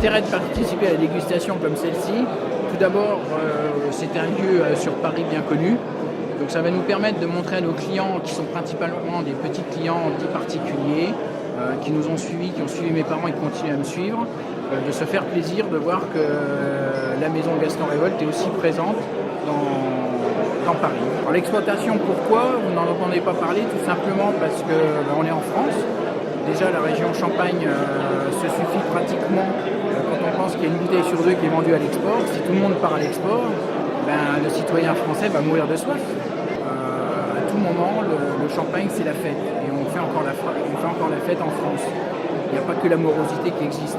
l'intérêt de participer à la dégustation comme celle-ci, tout d'abord, c'est un lieu sur Paris bien connu. Donc ça va nous permettre de montrer à nos clients, qui sont principalement des petits clients dits particuliers, qui nous ont suivis, qui ont suivi mes parents et qui continuent à me suivre, de se faire plaisir de voir que la maison Gaston Révolte est aussi présente dans Paris. Alors, l'exploitation, pourquoi? Vous n'en entendez pas parler, tout simplement parce qu'on est en France. Déjà, la région Champagne se suffit pratiquement quand on pense qu'il y a une bouteille sur deux qui est vendue à l'export. Si tout le monde part à l'export, le citoyen français va mourir de soif. À tout moment, le champagne, c'est la fête. Et on fait encore la fête en France. Il n'y a pas que l'amorosité qui existe.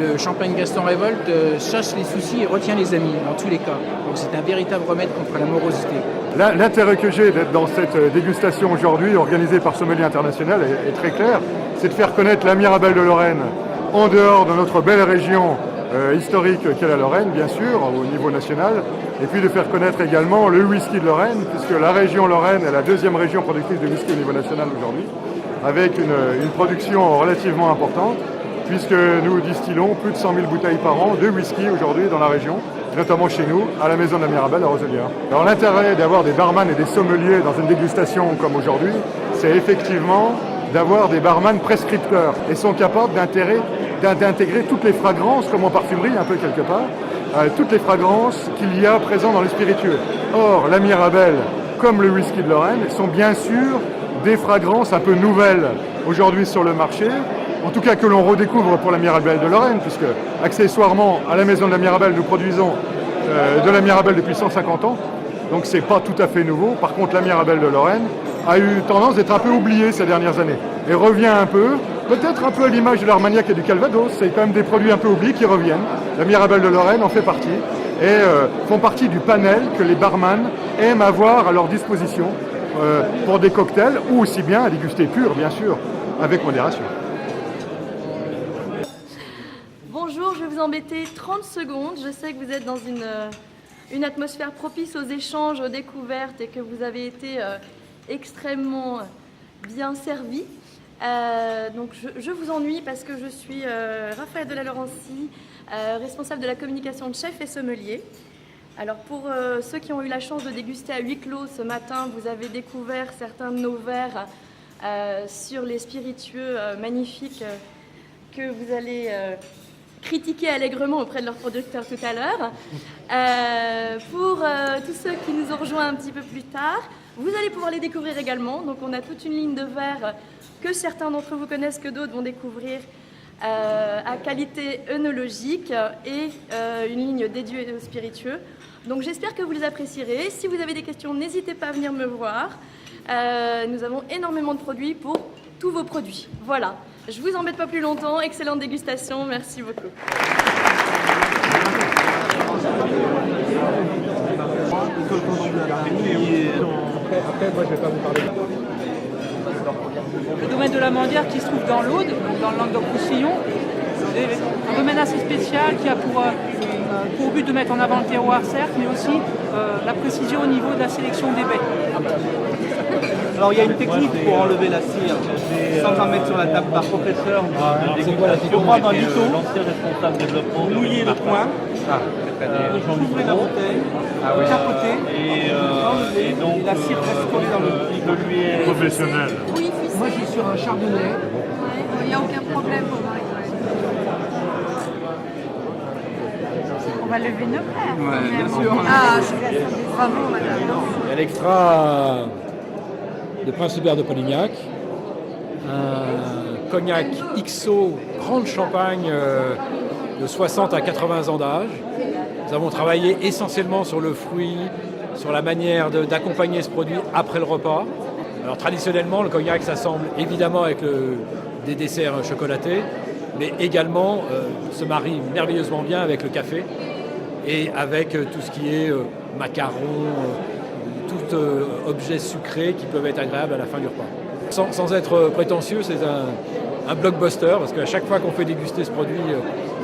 Le champagne Gaston Révolte chasse les soucis et retient les amis, dans tous les cas. Donc c'est un véritable remède contre l'amorosité. L'intérêt que j'ai d'être dans cette dégustation aujourd'hui, organisée par Sommelier International, est très clair. C'est de faire connaître la Mirabelle de Lorraine en dehors de notre belle région historique qu'est la Lorraine, bien sûr, au niveau national. Et puis de faire connaître également le whisky de Lorraine, puisque la région Lorraine est la deuxième région productrice de whisky au niveau national aujourd'hui, avec une production relativement importante, puisque nous distillons plus de 100 000 bouteilles par an de whisky aujourd'hui dans la région, notamment chez nous, à la maison de la Mirabelle à Roselière. Alors l'intérêt d'avoir des barman et des sommeliers dans une dégustation comme aujourd'hui, c'est effectivement d'avoir des barman prescripteurs et sont capables d'intégrer toutes les fragrances, comme en parfumerie un peu quelque part, toutes les fragrances qu'il y a présentes dans les spiritueux. Or, la Mirabelle, comme le whisky de Lorraine, sont bien sûr des fragrances un peu nouvelles aujourd'hui sur le marché, en tout cas que l'on redécouvre pour la Mirabelle de Lorraine, puisque accessoirement, à la maison de la Mirabelle, nous produisons de la Mirabelle depuis 150 ans, donc c'est pas tout à fait nouveau. Par contre, la Mirabelle de Lorraine a eu tendance d'être un peu oubliée ces dernières années, et revient un peu, peut-être un peu à l'image de l'Armagnac et du Calvados, c'est quand même des produits un peu oubliés qui reviennent. La Mirabelle de Lorraine en fait partie, et font partie du panel que les barman aiment avoir à leur disposition pour des cocktails, ou aussi bien à déguster pur, bien sûr, avec modération. Bonjour, je vais vous embêter 30 secondes. Je sais que vous êtes dans une atmosphère propice aux échanges, aux découvertes et que vous avez été extrêmement bien servi. Donc je vous ennuie parce que je suis Raphaël de la Laurencie, responsable de la communication de Chef et Sommelier. Alors pour ceux qui ont eu la chance de déguster à huis clos ce matin, vous avez découvert certains de nos verres sur les spiritueux magnifiques que vous allez critiquer allègrement auprès de leurs producteurs tout à l'heure. Pour tous ceux qui nous ont rejoints un petit peu plus tard, vous allez pouvoir les découvrir également. Donc on a toute une ligne de verres que certains d'entre vous connaissent, que d'autres vont découvrir à qualité œnologique et une ligne dédiée aux spiritueux. Donc j'espère que vous les apprécierez. Si vous avez des questions, n'hésitez pas à venir me voir. Nous avons énormément de produits pour tous vos produits. Voilà, je vous embête pas plus longtemps. Excellente dégustation, merci beaucoup. Après, moi je vais pas vous parler. Le domaine de la Mandière qui se trouve dans l'Aude, dans le Languedoc-Roussillon, c'est un domaine assez spécial qui a pour but de mettre en avant le terroir, certes, mais aussi la précision au niveau de la sélection des baies. Alors il y a une technique pour enlever la cire sans en mettre sur la table par professeur de dégustation. On prend un lito, l'ancien responsable développement, vous mouillez le coin, vous ouvrez la bouteille, vous capotez et donc la cire reste collée dans le liquide. Professionnel. Oui, Moi, je suis sur un chardonnay. il n'y a aucun problème pour moi. On va lever nos frères. Ouais, bien sûr. Ah, bravo, madame. Il y a l'extra de Prince Hubert de Polignac, un cognac XO, grande champagne de 60 à 80 ans d'âge. Nous avons travaillé essentiellement sur le fruit, sur la manière d'accompagner ce produit après le repas. Alors traditionnellement, le cognac s'assemble évidemment avec des desserts chocolatés, mais également se marie merveilleusement bien avec le café et avec tout ce qui est macarons, tout objet sucré qui peuvent être agréables à la fin du repas. Sans être prétentieux, c'est un blockbuster parce qu'à chaque fois qu'on fait déguster ce produit,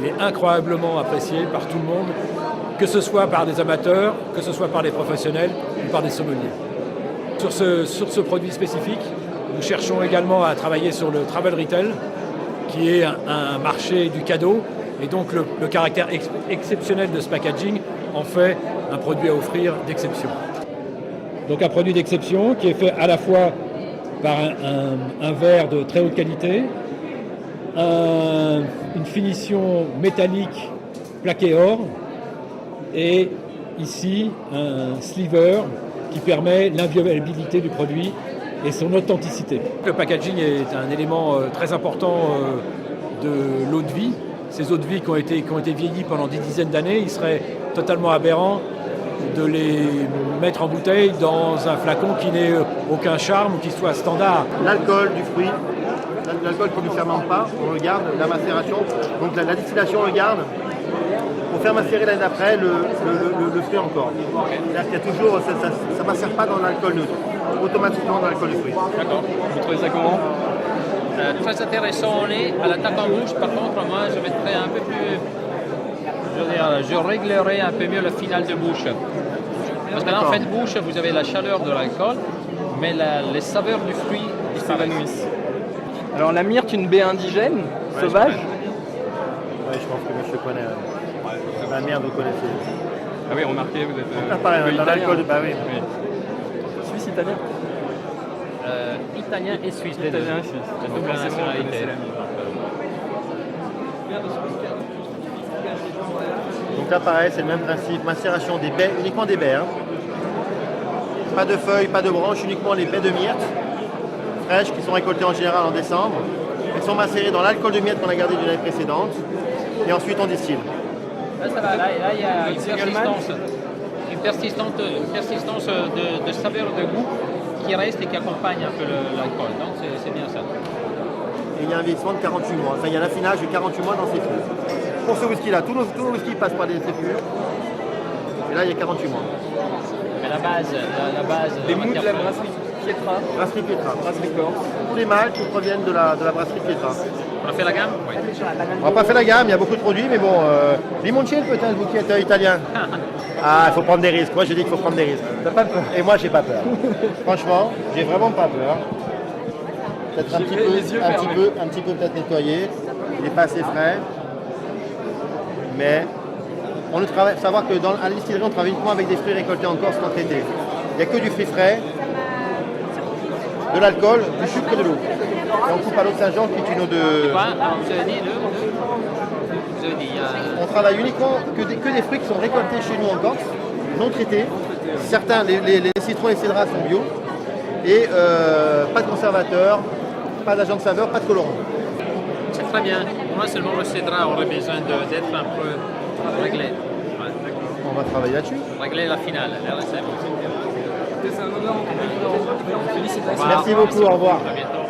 il est incroyablement apprécié par tout le monde, que ce soit par des amateurs, que ce soit par des professionnels ou par des sommeliers. Sur ce produit spécifique, nous cherchons également à travailler sur le travel retail, qui est un marché du cadeau Et donc le caractère exceptionnel de ce packaging en fait un produit à offrir d'exception. Donc un produit d'exception qui est fait à la fois par un verre de très haute qualité, une finition métallique plaqué or et ici un sliver qui permet l'inviolabilité du produit et son authenticité. Le packaging est un élément très important de l'eau de vie. Ces eaux de vie qui ont été vieillies pendant des dizaines d'années, il serait totalement aberrant de les mettre en bouteille dans un flacon qui n'ait aucun charme ou qui soit standard. L'alcool du fruit, l'alcool qui ne fermente pas, on le garde, la macération, donc la distillation on le garde pour faire macérer l'année d'après le fruit encore. C'est-à-dire qu'il y a toujours, ça ne macère pas dans l'alcool neutre, automatiquement dans l'alcool du fruit. D'accord. Vous trouvez ça comment? Très intéressant au lait. À l'attaque en bouche, par contre, moi, je mettrais un peu plus... Je réglerai un peu mieux le final de bouche. Parce que là, en fin de bouche, vous avez la chaleur de l'alcool, mais les saveurs du fruit s'évanouissent. Alors la myrte, une baie indigène, sauvage. Oui, je pense que monsieur connaît. La myrte, vous connaissez. Ah oui, remarquez, vous êtes pareil, dans l'alcool, bah oui. Suisse, italien. Italien et suisse. Italien et suisse. La double nationalité. Donc là, pareil, c'est le même principe. Macération des baies, uniquement des baies. Hein. Pas de feuilles, pas de branches, uniquement les baies de myrte fraîches qui sont récoltées en général en décembre. Elles sont macérées dans l'alcool de myrte qu'on a gardé de l'année précédente. Et ensuite, on distille. Là, ça va. Là, il y a une persistance de saveur de goût qui reste et qui accompagne un peu l'alcool. Donc, c'est bien ça. Et il y a un vieillissement de 48 mois. Enfin, il y a l'affinage de 48 mois dans ces fûts. Pour ce whisky-là, tous nos whiskies passent par des fûts. Et là, il y a 48 mois. Mais la base les mous de la brasserie Pietra. Brasserie Pietra. Brasserie Corse. Tous les mâles qui proviennent de la brasserie Pietra. On a fait la gamme? Oui. On n'a pas fait la gamme, il y a beaucoup de produits, mais bon, limoncello peut-être, vous qui êtes italien. Ah, il faut prendre des risques. Moi, j'ai dit qu'il faut prendre des risques. T'as pas peur? Et moi, j'ai pas peur. Franchement, j'ai vraiment pas peur. Peut-être un petit peu peut-être nettoyé. Il n'est pas assez frais. Mais on ne travaille, savoir que à la distillerie, on travaille uniquement avec des fruits récoltés en Corse non traités. Il n'y a que du fruit frais, de l'alcool, du sucre et de l'eau. Et on coupe à l'eau de Saint-Jean qui est une eau de... Vous avez dit vous avez dit, On travaille uniquement que des fruits qui sont récoltés chez nous en Corse, non traités. Certains, les citrons et les cédrats sont bio. Et pas de conservateur, pas d'agent de saveur, pas de colorant. c'est très bien. Pour moi, seulement le cédra aurait besoin d'être un peu réglé. Ouais, On va travailler là-dessus. régler la finale. Là, c'est bon. C'est un honneur en tant que président. Félicitations. Merci beaucoup, au revoir. À bientôt.